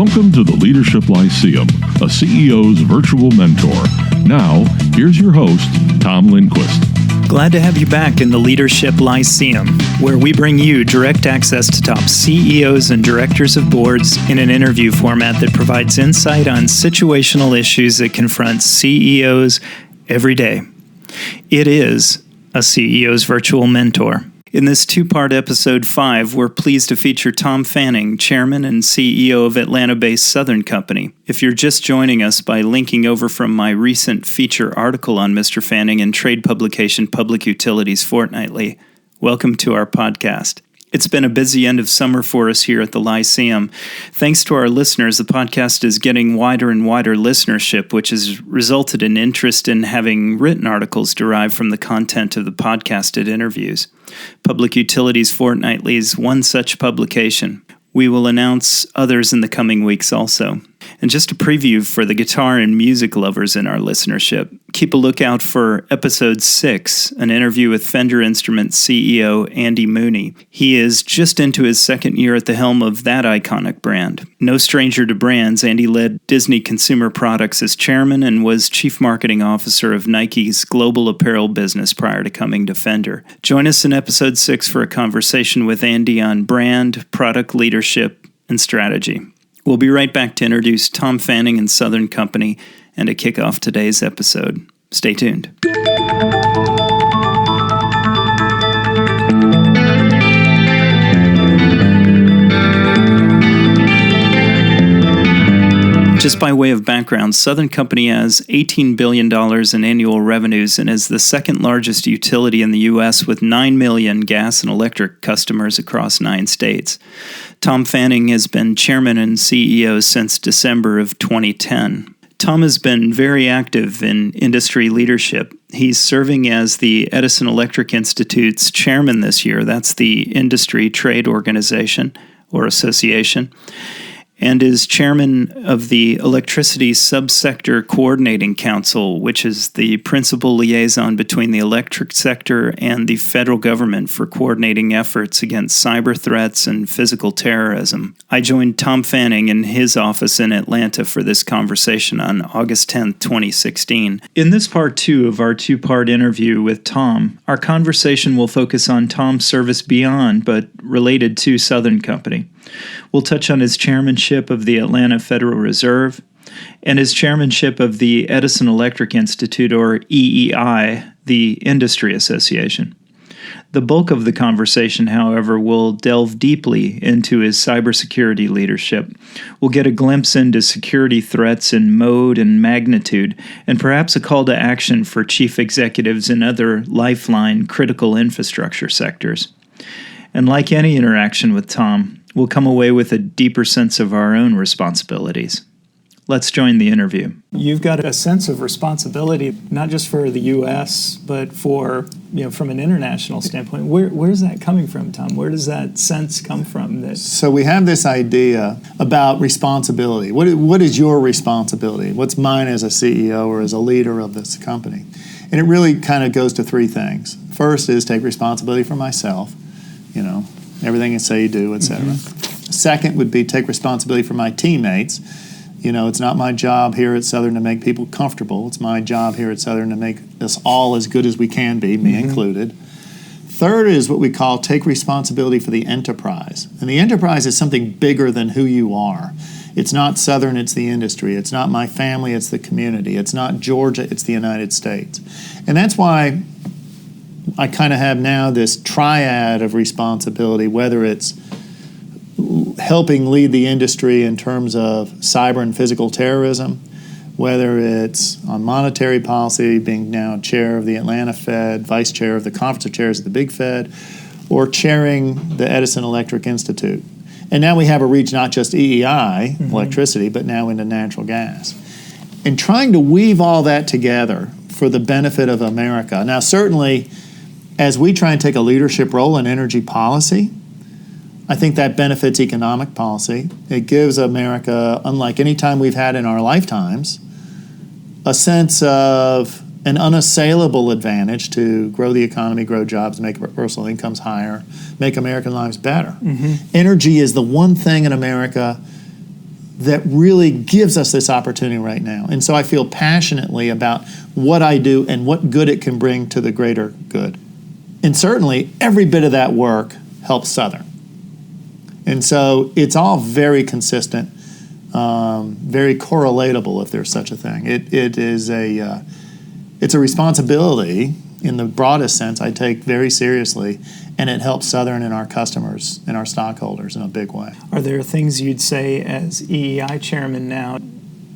Welcome to the Leadership Lyceum, a CEO's virtual mentor. Now, here's your host, Tom Lindquist. Glad to have you back in the Leadership Lyceum, where we bring you direct access to top CEOs and directors of boards in an interview format that provides insight on situational issues that confront CEOs every day. It is a CEO's virtual mentor. In this two-part episode 5, we're pleased to feature Tom Fanning, Chairman and CEO of Atlanta-based Southern Company. If you're just joining us by linking over from my recent feature article on Mr. Fanning in trade publication Public Utilities Fortnightly, welcome to our podcast. It's been a busy end of summer for us here at the Lyceum. Thanks to our listeners, the podcast is getting wider and wider listenership, which has resulted in interest in having written articles derived from the content of the podcasted interviews. Public Utilities Fortnightly is one such publication. We will announce others in the coming weeks also. And just a preview for the guitar and music lovers in our listenership, keep a lookout for episode 6, an interview with Fender Instruments CEO Andy Mooney. He is just into his second year at the helm of that iconic brand. No stranger to brands, Andy led Disney Consumer Products as chairman and was chief marketing officer of Nike's global apparel business prior to coming to Fender. Join us in episode 6 for a conversation with Andy on brand, product leadership, and strategy. We'll be right back to introduce Tom Fanning and Southern Company and to kick off today's episode. Stay tuned. Just by way of background, Southern Company has $18 billion in annual revenues and is the second largest utility in the U.S. with 9 million gas and electric customers across 9 states. Tom Fanning has been chairman and CEO since December of 2010. Tom has been very active in industry leadership. He's serving as the Edison Electric Institute's chairman this year. That's the industry trade organization or association. And is chairman of the Electricity Subsector Coordinating Council, which is the principal liaison between the electric sector and the federal government for coordinating efforts against cyber threats and physical terrorism. I joined Tom Fanning in his office in Atlanta for this conversation on August 10th, 2016. In this part 2 of our 2-part interview with Tom, our conversation will focus on Tom's service beyond, but related to Southern Company. We'll touch on his chairmanship of the Atlanta Federal Reserve and his chairmanship of the Edison Electric Institute, or EEI, the industry association. The bulk of the conversation, however, will delve deeply into his cybersecurity leadership. We'll get a glimpse into security threats in mode and magnitude, and perhaps a call to action for chief executives in other Lifeline critical infrastructure sectors. And like any interaction with Tom, we'll come away with a deeper sense of our own responsibilities. Let's join the interview. You've got a sense of responsibility, not just for the U.S., but for, from an international standpoint. Where's that coming from, Tom? Where does that sense come from? So we have this idea about responsibility. What is your responsibility? What's mine as a CEO or as a leader of this company? And it really kind of goes to 3 things. First is take responsibility for myself, everything you say you do, etc. Mm-hmm. Second would be take responsibility for my teammates. It's not my job here at Southern to make people comfortable. It's my job here at Southern to make us all as good as we can be, me included. Third is what we call take responsibility for the enterprise. And the enterprise is something bigger than who you are. It's not Southern, it's the industry. It's not my family, it's the community. It's not Georgia, it's the United States. And that's why I kind of have now this triad of responsibility, whether it's helping lead the industry in terms of cyber and physical terrorism, whether it's on monetary policy, being now chair of the Atlanta Fed, vice chair of the Conference of Chairs of the Big Fed, or chairing the Edison Electric Institute. And now we have a reach not just EEI, electricity, but now into natural gas. And trying to weave all that together for the benefit of America. Now, certainly, as we try and take a leadership role in energy policy, I think that benefits economic policy. It gives America, unlike any time we've had in our lifetimes, a sense of an unassailable advantage to grow the economy, grow jobs, make personal incomes higher, make American lives better. Energy is the one thing in America that really gives us this opportunity right now. And so I feel passionately about what I do and what good it can bring to the greater good. And certainly, every bit of that work helps Southern. And so it's all very consistent, very correlatable, if there's such a thing. It's a responsibility in the broadest sense I take very seriously, and it helps Southern and our customers and our stockholders in a big way. Are there things you'd say as EEI Chairman now,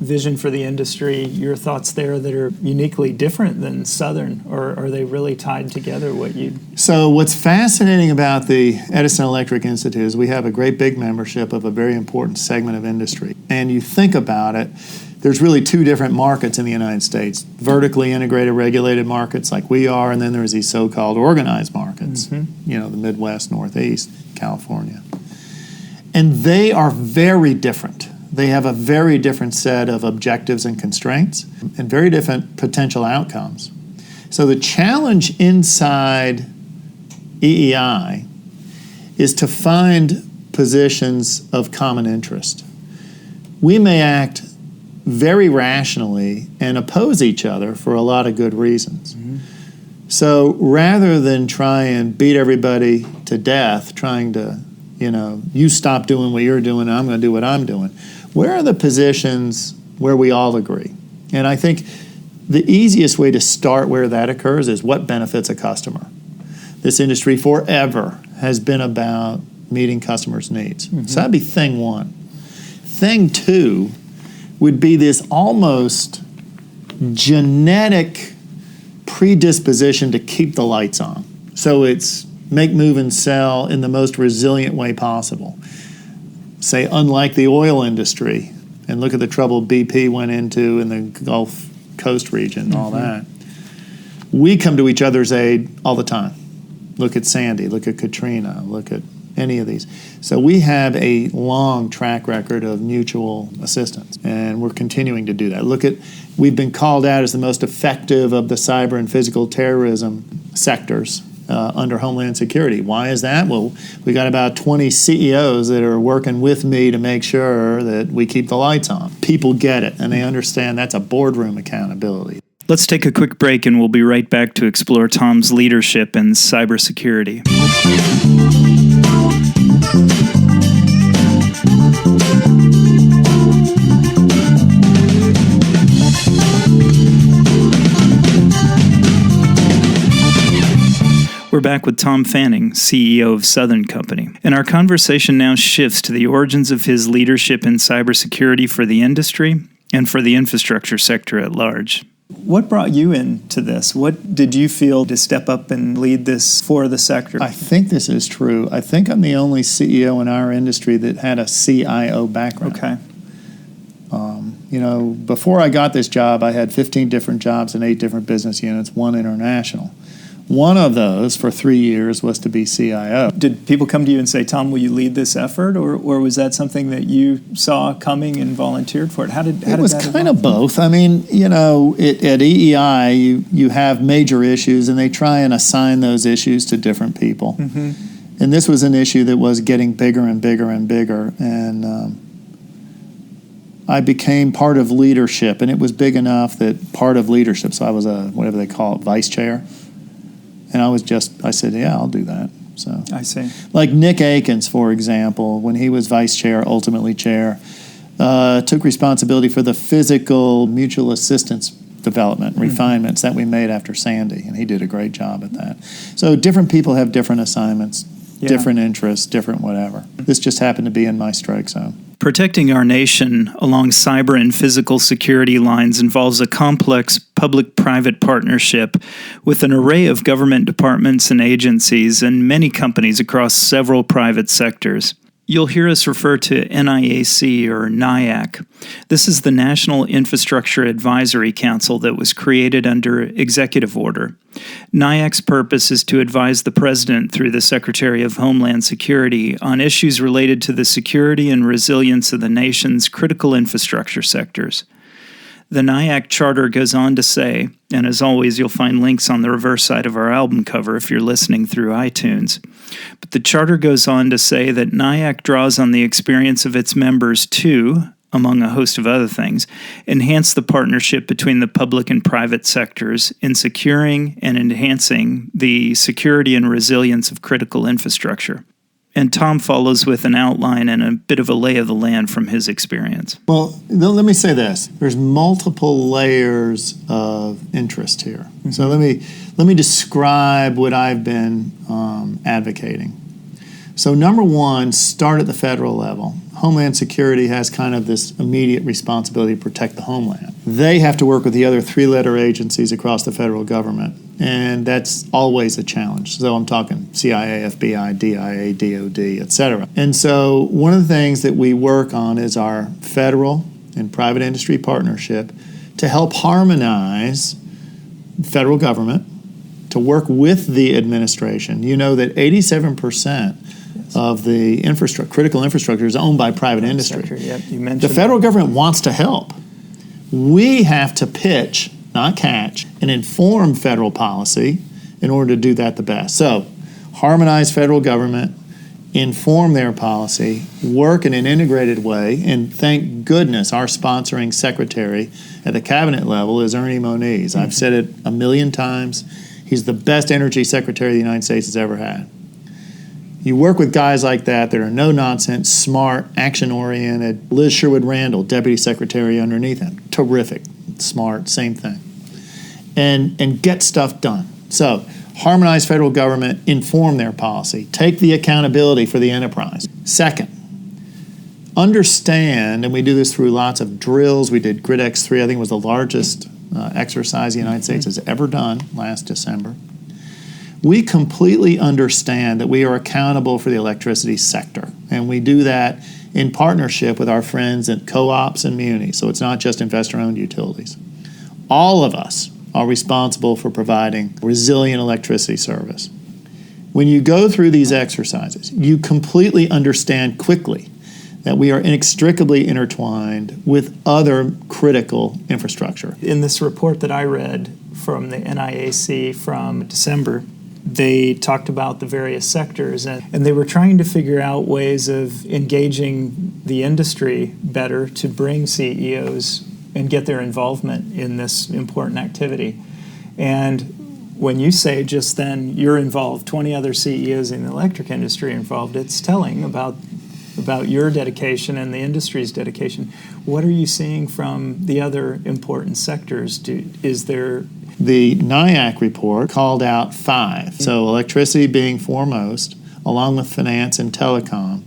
vision for the industry, your thoughts there that are uniquely different than Southern, or are they really tied together? So what's fascinating about the Edison Electric Institute is we have a great big membership of a very important segment of industry. And you think about it, there's really two different markets in the United States, vertically integrated regulated markets like we are, and then there's these so-called organized markets, the Midwest, Northeast, California. And they are very different. They have a very different set of objectives and constraints and very different potential outcomes. So the challenge inside EEI is to find positions of common interest. We may act very rationally and oppose each other for a lot of good reasons. So rather than try and beat everybody to death, trying to, you stop doing what you're doing and I'm going to do what I'm doing, where are the positions where we all agree? And I think the easiest way to start where that occurs is what benefits a customer. This industry forever has been about meeting customers' needs. So that'd be thing one. Thing two would be this almost genetic predisposition to keep the lights on. So it's make, move, and sell in the most resilient way possible. Say, unlike the oil industry, and look at the trouble BP went into in the Gulf Coast region and all that. We come to each other's aid all the time. Look at Sandy, look at Katrina, look at any of these. So we have a long track record of mutual assistance, and we're continuing to do that. We've been called out as the most effective of the cyber and physical terrorism sectors under Homeland Security. Why is that? Well, we got about 20 CEOs that are working with me to make sure that we keep the lights on. People get it, and they understand that's a boardroom accountability. Let's take a quick break, and we'll be right back to explore Tom's leadership in cybersecurity. We're back with Tom Fanning, CEO of Southern Company. And our conversation now shifts to the origins of his leadership in cybersecurity for the industry and for the infrastructure sector at large. What brought you into this? What did you feel to step up and lead this for the sector? I think this is true. I think I'm the only CEO in our industry that had a CIO background. Okay. Before I got this job, I had 15 different jobs in 8 different business units, 1 international. One of those for 3 years was to be CIO. Did people come to you and say, Tom, will you lead this effort? Or was that something that you saw coming and volunteered for it? It was kind of both. I mean, at EEI, you have major issues, and they try and assign those issues to different people. And this was an issue that was getting bigger and bigger and bigger. And I became part of leadership, and it was big enough that part of leadership, so I was whatever they call it, vice chair. And I said, yeah, I'll do that. So I see. Like Nick Akins, for example, when he was vice chair, ultimately chair, took responsibility for the physical mutual assistance development, refinements that we made after Sandy, and he did a great job at that. So different people have different assignments, different interests, different whatever. This just happened to be in my strike zone. Protecting our nation along cyber and physical security lines involves a complex public-private partnership with an array of government departments and agencies and many companies across several private sectors. You'll hear us refer to NIAC or NIAC. This is the National Infrastructure Advisory Council that was created under executive order. NIAC's purpose is to advise the President through the Secretary of Homeland Security on issues related to the security and resilience of the nation's critical infrastructure sectors. The NIAC charter goes on to say, and as always, you'll find links on the reverse side of our album cover if you're listening through iTunes. But the charter goes on to say that NIAC draws on the experience of its members to among a host of other things, enhance the partnership between the public and private sectors in securing and enhancing the security and resilience of critical infrastructure. And Tom follows with an outline and a bit of a lay of the land from his experience. Well, let me say this. There's multiple layers of interest here. Mm-hmm. So let me describe what I've been advocating. So number one, start at the federal level. Homeland Security has kind of this immediate responsibility to protect the homeland. They have to work with the other three-letter agencies across the federal government, and that's always a challenge. So I'm talking CIA, FBI, DIA, DOD, et cetera. And so one of the things that we work on is our federal and private industry partnership to help harmonize federal government, to work with the administration. You know that 87% of the critical infrastructure is owned by private industry. Yep, you mentioned the federal government wants to help. We have to pitch, not catch, and inform federal policy in order to do that the best. So, harmonize federal government, inform their policy, work in an integrated way, and thank goodness our sponsoring secretary at the cabinet level is Ernie Moniz. Mm-hmm. I've said it a million times. He's the best energy secretary the United States has ever had. You work with guys like that are no-nonsense, smart, action-oriented. Liz Sherwood-Randall, deputy secretary underneath him. Terrific, smart, same thing. And get stuff done. So, harmonize federal government, inform their policy, take the accountability for the enterprise. Second, understand, and we do this through lots of drills. We did Grid X3, I think it was the largest exercise the United States has ever done last December. We completely understand that we are accountable for the electricity sector, and we do that in partnership with our friends at co-ops and Mooney, so it's not just investor-owned utilities. All of us are responsible for providing resilient electricity service. When you go through these exercises, you completely understand quickly that we are inextricably intertwined with other critical infrastructure. In this report that I read from the NIAC from December, they talked about the various sectors, and they were trying to figure out ways of engaging the industry better to bring CEOs and get their involvement in this important activity. And when you say just then you're involved, 20 other CEOs in the electric industry are involved, it's telling about your dedication and the industry's dedication. What are you seeing from the other important sectors? The NIAC report called out 5. So electricity being foremost, along with finance and telecom.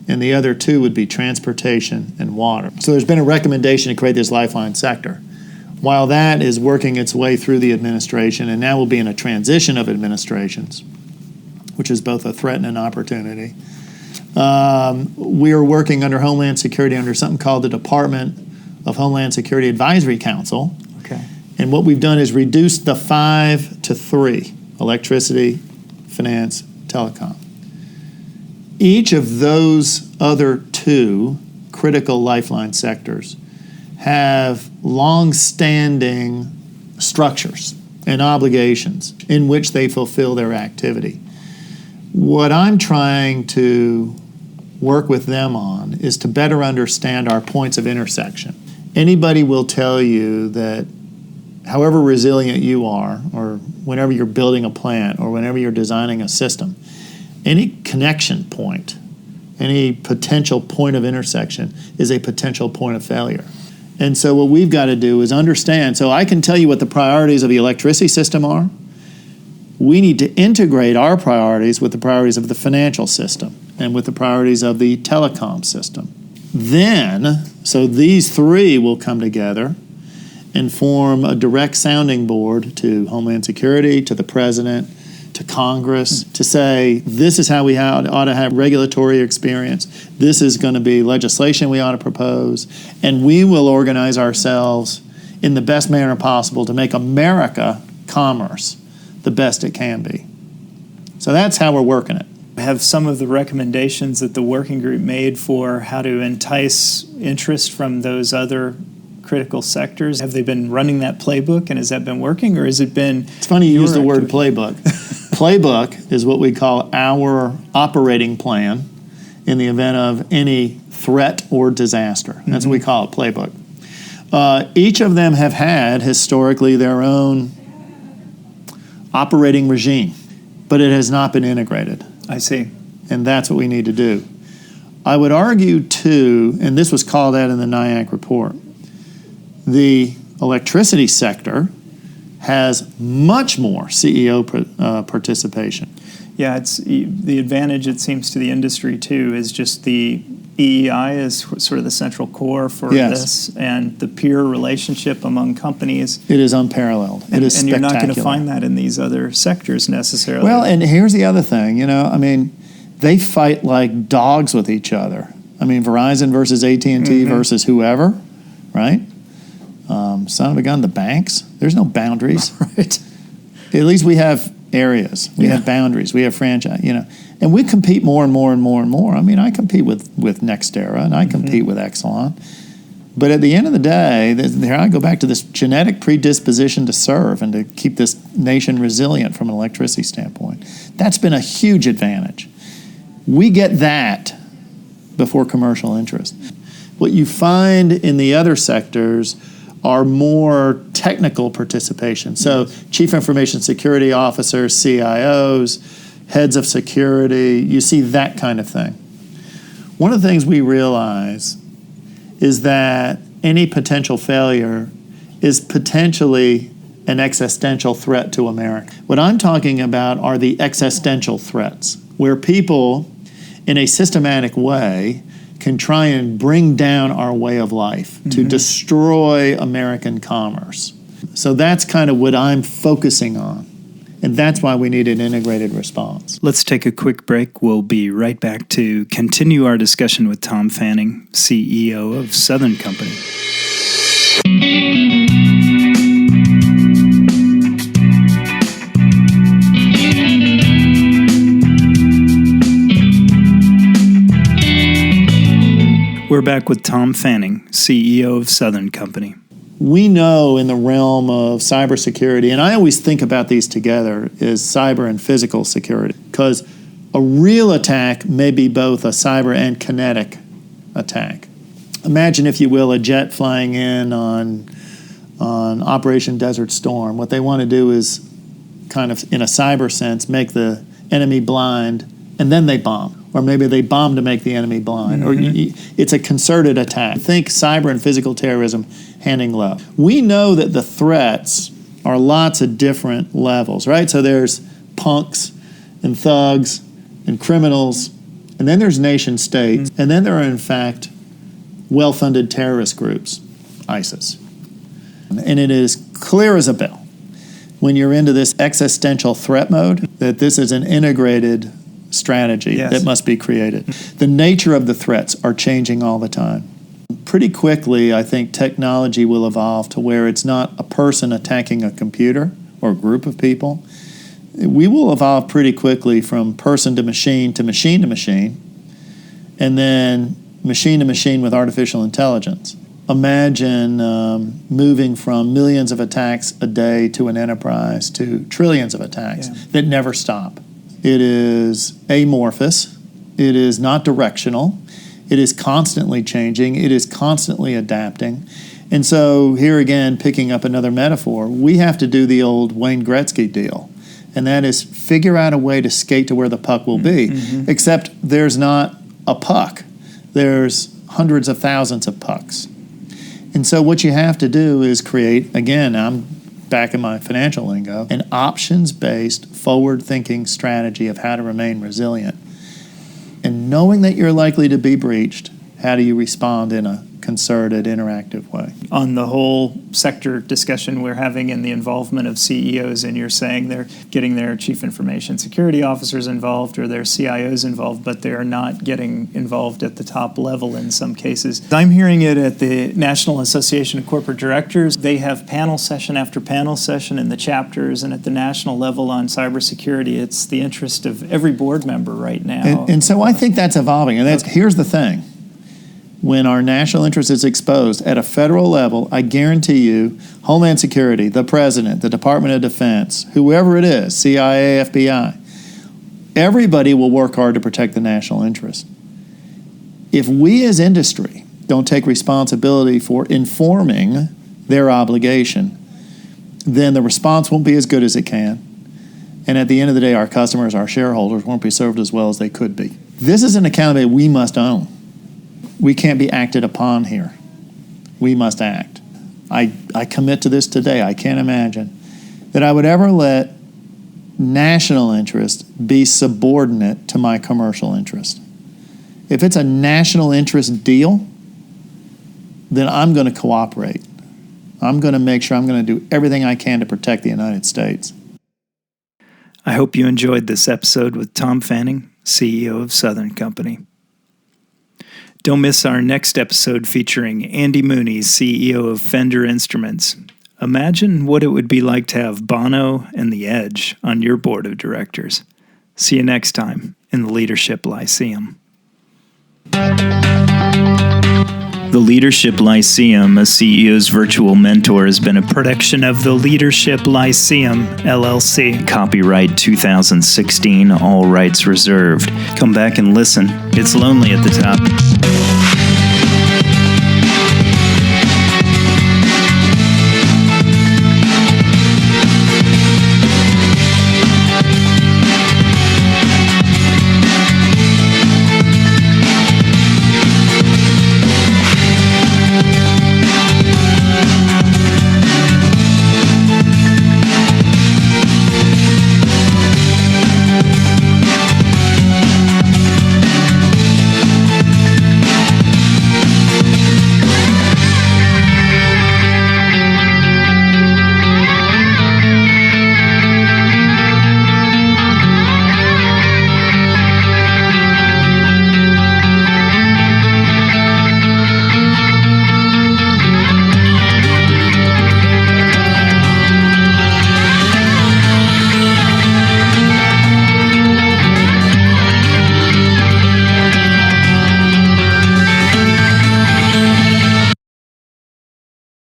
And the other 2 would be transportation and water. So there's been a recommendation to create this Lifeline sector. While that is working its way through the administration, and now will be in a transition of administrations, which is both a threat and an opportunity, we are working under Homeland Security under something called the Department of Homeland Security Advisory Council. Okay. And what we've done is reduced the 5 to 3, electricity, finance, telecom. Each of those other 2 critical lifeline sectors have long-standing structures and obligations in which they fulfill their activity. What I'm trying to work with them on is to better understand our points of intersection. Anybody will tell you that however resilient you are, or whenever you're building a plant, or whenever you're designing a system, any connection point, any potential point of intersection is a potential point of failure. And so what we've got to do is understand. So I can tell you what the priorities of the electricity system are. We need to integrate our priorities with the priorities of the financial system and with the priorities of the telecom system. Then, so these 3 will come together and form a direct sounding board to Homeland Security, to the President, to Congress, to say, this is how we ought to have regulatory experience, this is going to be legislation we ought to propose, and we will organize ourselves in the best manner possible to make America commerce the best it can be. So that's how we're working it. Have some of the recommendations that the working group made for how to entice interest from those other critical sectors, have they been running that playbook, and has that been working, or has it been... It's funny you use the word playbook. Playbook is what we call our operating plan, in the event of any threat or disaster. That's what we call it, playbook. Each of them have had historically their own operating regime, but it has not been integrated. I see. And that's what we need to do. I would argue, too, and this was called out in the NIAC report, the electricity sector has much more CEO participation. Yeah, it's the advantage, it seems, to the industry, too, is just the EEI is sort of the central core for this, and the peer relationship among companies. It is unparalleled. It is spectacular. And you're not going to find that in these other sectors necessarily. Well, and here's the other thing, they fight like dogs with each other. Verizon versus AT&T versus whoever, right? Son of a gun, the banks. There's no boundaries. Right. At least we have areas. We have boundaries. We have franchise, And we compete more and more and more and more. I compete with Nextera, and I compete with Exelon. But at the end of the day, here I go back to this genetic predisposition to serve and to keep this nation resilient from an electricity standpoint. That's been a huge advantage. We get that before commercial interest. What you find in the other sectors are more technical participation. So chief information security officers, CIOs, heads of security, you see that kind of thing. One of the things we realize is that any potential failure is potentially an existential threat to America. What I'm talking about are the existential threats, where people in a systematic way can try and bring down our way of life, to destroy American commerce. So that's kind of what I'm focusing on. And that's why we need an integrated response. Let's take a quick break. We'll be right back to continue our discussion with Tom Fanning, CEO of Southern Company. We're back with Tom Fanning, CEO of Southern Company. We know in the realm of cybersecurity, and I always think about these together, is cyber and physical security, because a real attack may be both a cyber and kinetic attack. Imagine, if you will, a jet flying in on Operation Desert Storm. What they want to do is kind of, in a cyber sense, make the enemy blind, and then they bomb. Or maybe they bomb to make the enemy blind. Or it's a concerted attack. Think cyber and physical terrorism hand in glove. We know that the threats are lots of different levels, right? So there's punks and thugs and criminals, and then there's nation states, and then there are, in fact, well-funded terrorist groups, ISIS. And it is clear as a bell, when you're into this existential threat mode, that this is an integrated strategy that must be created. The nature of the threats are changing all the time. Pretty quickly, I think technology will evolve to where it's not a person attacking a computer or a group of people. We will evolve pretty quickly from person to machine to machine to machine, and then machine to machine with artificial intelligence. Imagine moving from millions of attacks a day to an enterprise to trillions of attacks that never stop. It is amorphous. It is not directional. It is constantly changing. It is constantly adapting. And so here again, picking up another metaphor, we have to do the old Wayne Gretzky deal. And that is figure out a way to skate to where the puck will be. Except there's not a puck. There's hundreds of thousands of pucks. And so what you have to do is create, again, I'm back in my financial lingo, an options-based, forward-thinking strategy of how to remain resilient. And knowing that you're likely to be breached, how do you respond in a concerted, interactive way? On the whole sector discussion we're having and the involvement of CEOs, and you're saying they're getting their chief information security officers involved or their CIOs involved, but they're not getting involved at the top level in some cases. I'm hearing it at the National Association of Corporate Directors. They have panel session after panel session in the chapters, and at the national level on cybersecurity, it's the interest of every board member right now. And so I think that's evolving. And here's the thing. When our national interest is exposed at a federal level, I guarantee you, Homeland Security, the President, the Department of Defense, whoever it is, CIA, FBI, everybody will work hard to protect the national interest. If we as industry don't take responsibility for informing their obligation, then the response won't be as good as it can. And at the end of the day, our customers, our shareholders won't be served as well as they could be. This is an accountability we must own. We can't be acted upon here. We must act. I commit to this today. I can't imagine that I would ever let national interest be subordinate to my commercial interest. If it's a national interest deal, then I'm going to cooperate. I'm going to make sure I'm going to do everything I can to protect the United States. I hope you enjoyed this episode with Tom Fanning, CEO of Southern Company. Don't miss our next episode featuring Andy Mooney, CEO of Fender Instruments. Imagine what it would be like to have Bono and The Edge on your board of directors. See you next time in the Leadership Lyceum. The Leadership Lyceum, a CEO's virtual mentor, has been a production of the Leadership Lyceum, LLC. Copyright 2016, all rights reserved. Come back and listen. It's lonely at the top.